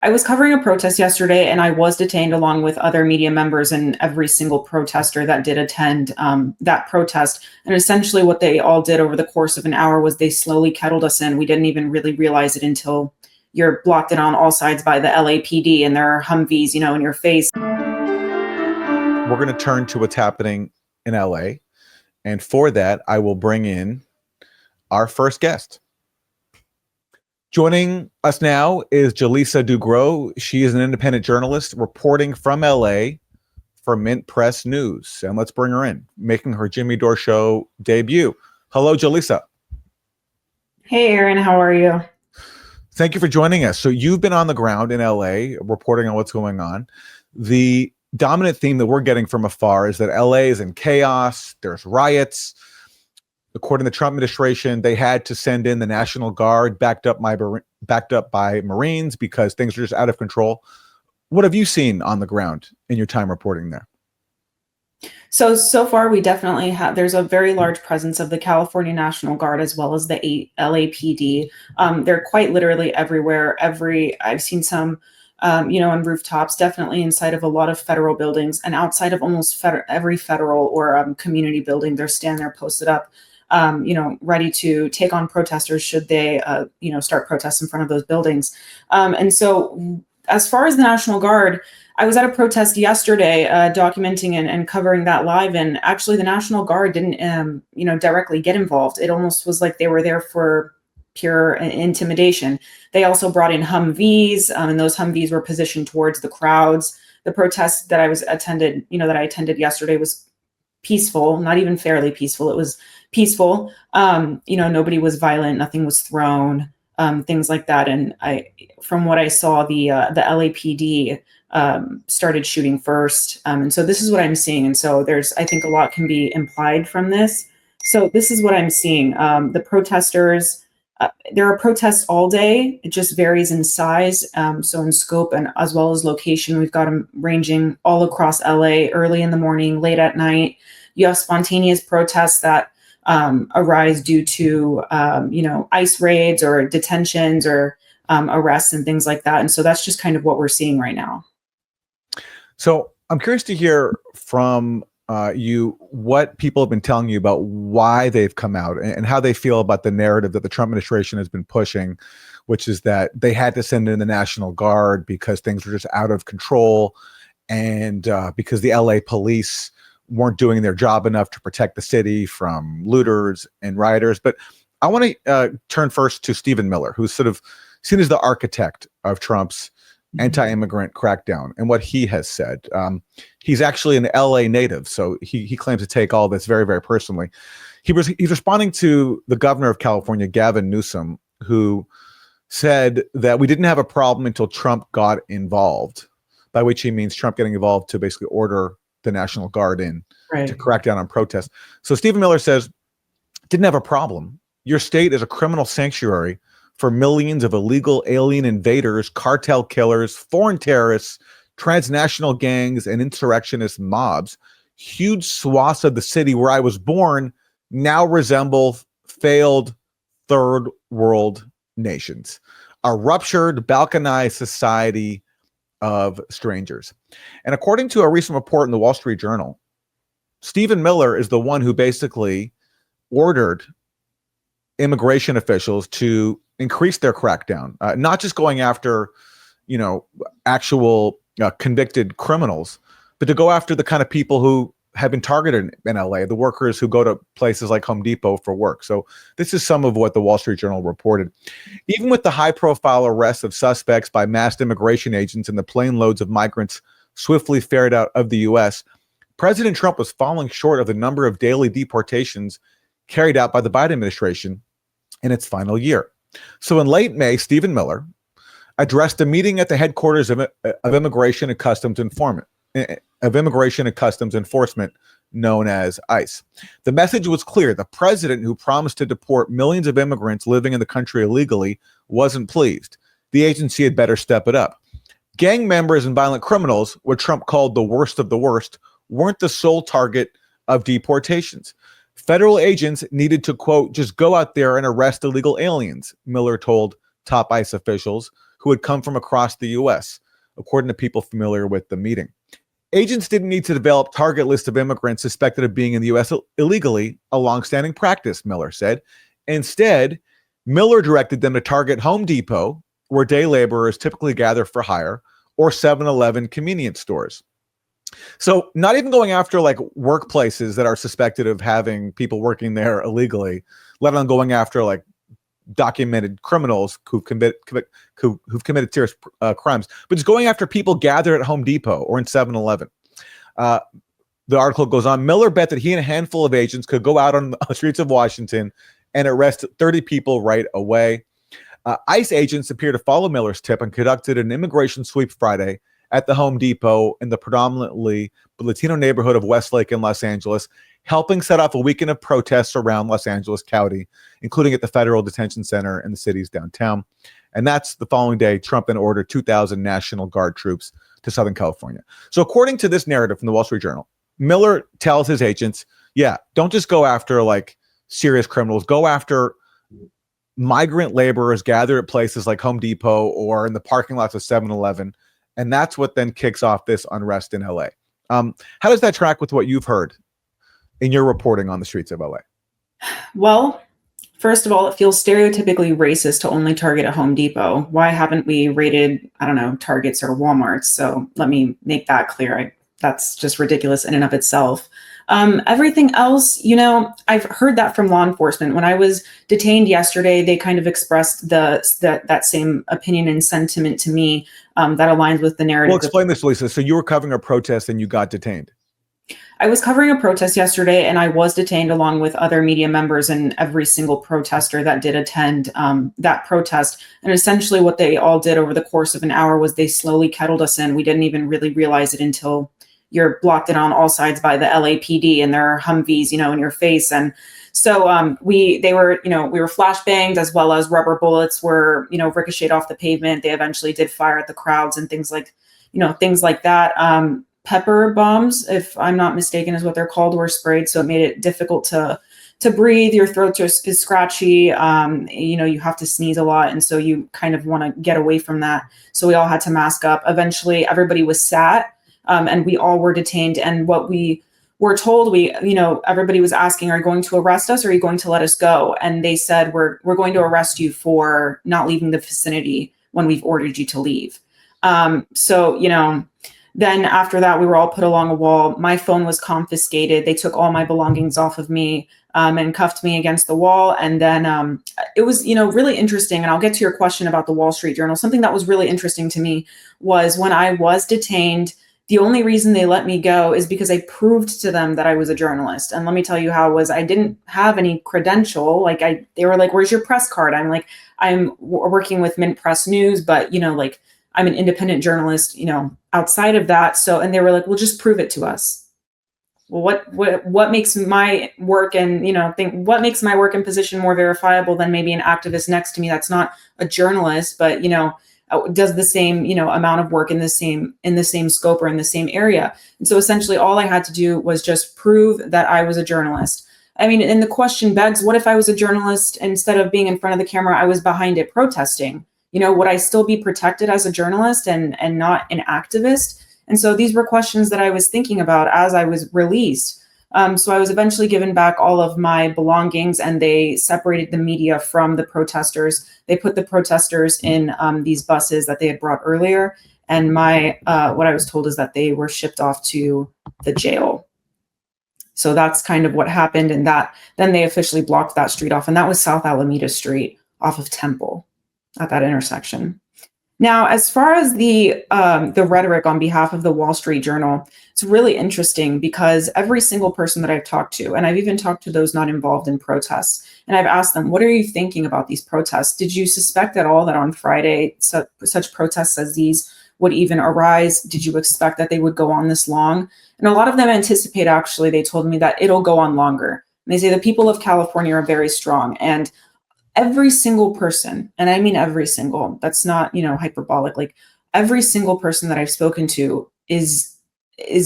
I was covering a protest yesterday, and I was detained along with other media members and every single protester that did attend that protest. And essentially what they all did over the course of an hour was they slowly kettled us in. We didn't even really realize it until you're blocked in on all sides by the LAPD and there are Humvees, in your face. We're going to turn to what's happening in LA. And for that, I will bring in our first guest. Joining us now is Jalyssa Dugrot. She is an independent journalist reporting from LA for Mint Press News. And let's bring her in, making her Jimmy Dore show debut. Hello, Jalyssa. Hey, Aaron, how are you? Thank you for joining us. So you've been on the ground in LA reporting on what's going on. The dominant theme that we're getting from afar is that LA is in chaos. There's riots. According to the Trump administration, they had to send in the National Guard backed up by Marines because things are just out of control. What have you seen on the ground in your time reporting there? So far, we definitely have, there's a very large presence of the California National Guard as well as the LAPD. They're quite literally everywhere. I've seen some, on rooftops, definitely inside of a lot of federal buildings and outside of almost every federal or community building. They're standing there posted up, ready to take on protesters should they, start protests in front of those buildings. And so as far as the National Guard, I was at a protest yesterday documenting and covering that live. And actually the National Guard didn't, directly get involved. It almost was like they were there for pure intimidation. They also brought in Humvees, and those Humvees were positioned towards the crowds. The protest that I attended yesterday was peaceful, not even fairly peaceful. It was peaceful. Nobody was violent, nothing was thrown, things like that. And from what I saw, the LAPD started shooting first. And so this is what I'm seeing. And so I think a lot can be implied from this. So this is what I'm seeing. The protesters, there are protests all day. It just varies in size. So in scope and as well as location, we've got them ranging all across LA, early in the morning, late at night. You have spontaneous protests that arise due to, ICE raids or detentions or arrests and things like that. And so that's just kind of what we're seeing right now. So I'm curious to hear from you what people have been telling you about why they've come out and how they feel about the narrative that the Trump administration has been pushing, which is that they had to send in the National Guard because things were just out of control and because the LA police weren't doing their job enough to protect the city from looters and rioters. But I want to turn first to Stephen Miller, who's sort of seen as the architect of Trump's anti-immigrant crackdown and what he has said. He's actually an LA native, so he claims to take all this very, very personally. He's responding to the governor of California, Gavin Newsom, who said that we didn't have a problem until Trump got involved, by which he means Trump getting involved to basically order the National Guard in to crack down on protests. So Stephen Miller says, didn't have a problem. Your state is a criminal sanctuary for millions of illegal alien invaders, cartel killers, foreign terrorists, transnational gangs, and insurrectionist mobs. Huge swaths of the city where I was born now resemble failed third world nations, a ruptured, balkanized society of strangers. And according to a recent report in the Wall Street Journal, Stephen Miller is the one who basically ordered immigration officials to increase their crackdown, not just going after, actual convicted criminals, but to go after the kind of people who have been targeted in LA, the workers who go to places like Home Depot for work. So this is some of what the Wall Street Journal reported. Even with the high-profile arrests of suspects by masked immigration agents and the plane loads of migrants swiftly ferried out of the U.S., President Trump was falling short of the number of daily deportations carried out by the Biden administration in its final year. So in late May, Stephen Miller addressed a meeting at the headquarters of Immigration and Customs Enforcement, known as ICE. The message was clear. The president, who promised to deport millions of immigrants living in the country illegally, wasn't pleased. The agency had better step it up. Gang members and violent criminals, what Trump called the worst of the worst, weren't the sole target of deportations. Federal agents needed to, quote, just go out there and arrest illegal aliens, Miller told top ICE officials who had come from across the U.S., according to people familiar with the meeting. Agents didn't need to develop target lists of immigrants suspected of being in the U.S. illegally, a longstanding practice, Miller said. Instead, Miller directed them to target Home Depot, where day laborers typically gather for hire, or 7-Eleven convenience stores. So not even going after like workplaces that are suspected of having people working there illegally, let alone going after like documented criminals who've committed serious crimes, but just going after people gathered at Home Depot or in 7-Eleven. The article goes on, Miller bet that he and a handful of agents could go out on the streets of Washington and arrest 30 people right away. ICE agents appear to follow Miller's tip and conducted an immigration sweep Friday at the Home Depot in the predominantly Latino neighborhood of Westlake in Los Angeles, helping set off a weekend of protests around Los Angeles County, including at the Federal Detention Center in the city's downtown. And that's the following day, Trump then ordered 2,000 National Guard troops to Southern California. So according to this narrative from the Wall Street Journal, Miller tells his agents, yeah, don't just go after like serious criminals, go after migrant laborers gathered at places like Home Depot or in the parking lots of 7-Eleven. And that's what then kicks off this unrest in LA. How does that track with what you've heard in your reporting on the streets of LA? Well, first of all, it feels stereotypically racist to only target a Home Depot. Why haven't we raided, I don't know, Targets or Walmarts? So let me make that clear. That's just ridiculous in and of itself. Everything else, you know, I've heard that from law enforcement. When I was detained yesterday, they kind of expressed that same opinion and sentiment to me that aligns with the narrative. Well, explain this, Lisa. So you were covering a protest and you got detained. I was covering a protest yesterday and I was detained along with other media members and every single protester that did attend that protest. And essentially what they all did over the course of an hour was they slowly kettled us in. We didn't even really realize it until you're blocked in on all sides by the LAPD and their Humvees, you know, in your face. And so we were flashbanged, as well as rubber bullets were, you know, ricocheted off the pavement. They eventually did fire at the crowds and things like that. Pepper bombs, if I'm not mistaken, is what they're called, were sprayed. So it made it difficult to breathe. Your throat is scratchy. You know, you have to sneeze a lot. And so you kind of want to get away from that. So we all had to mask up. Eventually everybody was sat. And we all were detained. And what we were told, everybody was asking, are you going to arrest us or are you going to let us go? And they said, we're going to arrest you for not leaving the vicinity when we've ordered you to leave. Then after that, we were all put along a wall. My phone was confiscated. They took all my belongings off of me and cuffed me against the wall. And then it was, really interesting. And I'll get to your question about the Wall Street Journal. Something that was really interesting to me was when I was detained, the only reason they let me go is because I proved to them that I was a journalist. And let me tell you how it was. I didn't have any credential. They were like, where's your press card? I'm like, I'm working with Mint Press News, but I'm an independent journalist, outside of that. So, and they were like, well, just prove it to us. Well, what makes my work and, what makes my work and position more verifiable than maybe an activist next to me that's not a journalist, but, does the same, amount of work in the same scope or in the same area. And so essentially all I had to do was just prove that I was a journalist. I mean, and the question begs, what if I was a journalist, instead of being in front of the camera, I was behind it protesting? Would I still be protected as a journalist and not an activist? And so these were questions that I was thinking about as I was released. So I was eventually given back all of my belongings, and they separated the media from the protesters. They put the protesters in these buses that they had brought earlier. And what I was told is that they were shipped off to the jail. So that's kind of what happened. And then they officially blocked that street off. And that was South Alameda Street off of Temple at that intersection. Now, as far as the rhetoric on behalf of the Wall Street Journal, it's really interesting because every single person that I've talked to, and I've even talked to those not involved in protests, and I've asked them, what are you thinking about these protests? Did you suspect at all that on Friday such protests as these would even arise? Did you expect that they would go on this long? And a lot of them anticipate, actually, they told me that it'll go on longer. And they say the people of California are very strong, and every single person, and I mean every single, that's not, hyperbolic, like every single person that I've spoken to is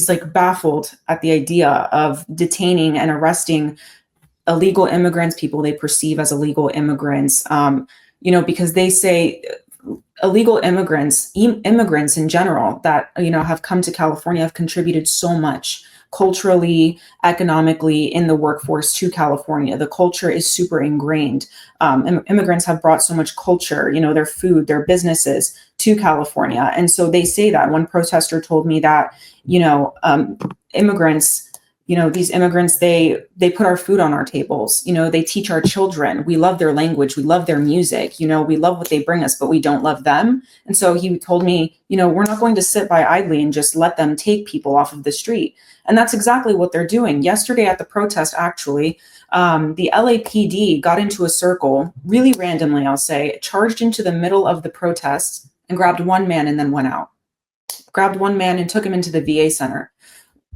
like baffled at the idea of detaining and arresting illegal immigrants, people they perceive as illegal immigrants, because they say illegal immigrants, immigrants in general that, have come to California have contributed so much culturally, economically in the workforce to California. The culture is super ingrained. Immigrants have brought so much culture, their food, their businesses to California. And so they say that. One protester told me that, immigrants, these immigrants, they put our food on our tables, they teach our children. We love their language. We love their music. We love what they bring us, but we don't love them. And so he told me, we're not going to sit by idly and just let them take people off of the street. And that's exactly what they're doing. Yesterday at the protest, actually, the LAPD got into a circle, really randomly, I'll say, charged into the middle of the protest and grabbed one man and then went out. Grabbed one man and took him into the VA center,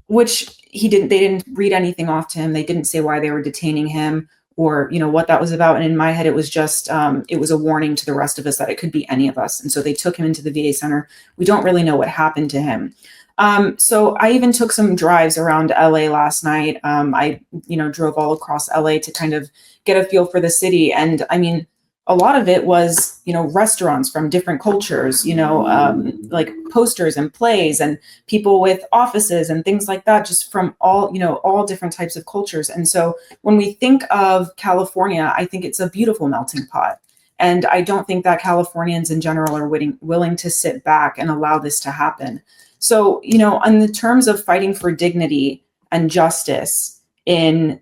which they didn't read anything off to him. They didn't say why they were detaining him or, what that was about. And in my head, it was just, it was a warning to the rest of us that it could be any of us. And so they took him into the VA center. We don't really know what happened to him. So I even took some drives around LA last night. I drove all across LA to kind of get a feel for the city. And I mean, a lot of it was, restaurants from different cultures, like posters and plays and people with offices and things like that, just from all different types of cultures. And so when we think of California, I think it's a beautiful melting pot. And I don't think that Californians in general are willing to sit back and allow this to happen. So, on the terms of fighting for dignity and justice in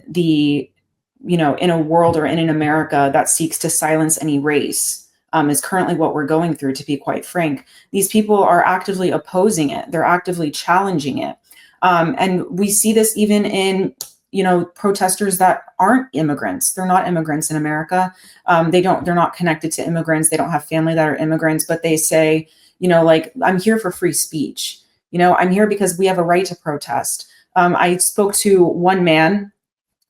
in a world or in an America that seeks to silence any race, is currently what we're going through, to be quite frank. These people are actively opposing it. They're actively challenging it. And we see this even in, protesters that aren't immigrants. They're not immigrants in America. They're not connected to immigrants. They don't have family that are immigrants, but they say, I'm here for free speech. I'm here because we have a right to protest. I spoke to one man.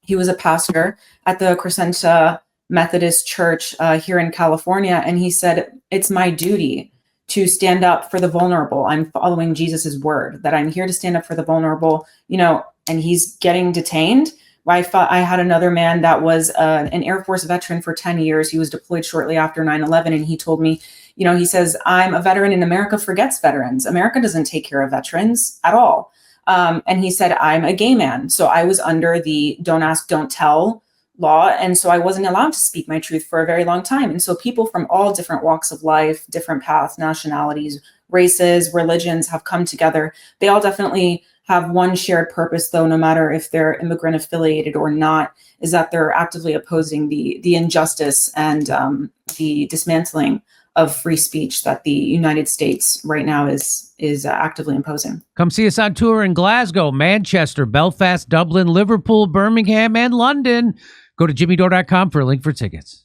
He was a pastor at the Crescenta Methodist Church here in California. And he said, it's my duty to stand up for the vulnerable. I'm following Jesus's word that I'm here to stand up for the vulnerable, and he's getting detained. I had another man that was an Air Force veteran for 10 years. He was deployed shortly after 9/11. And he told me, he says, I'm a veteran and America forgets veterans. America doesn't take care of veterans at all. And he said, I'm a gay man. So I was under the don't ask, don't tell law. And so I wasn't allowed to speak my truth for a very long time. And so people from all different walks of life, different paths, nationalities, races, religions have come together. They all definitely have one shared purpose, though, no matter if they're immigrant affiliated or not, is that they're actively opposing the injustice and the dismantling of free speech that the United States right now is actively imposing. Come see us on tour in Glasgow, Manchester, Belfast, Dublin, Liverpool, Birmingham, and London. Go to jimmydore.com for a link for tickets.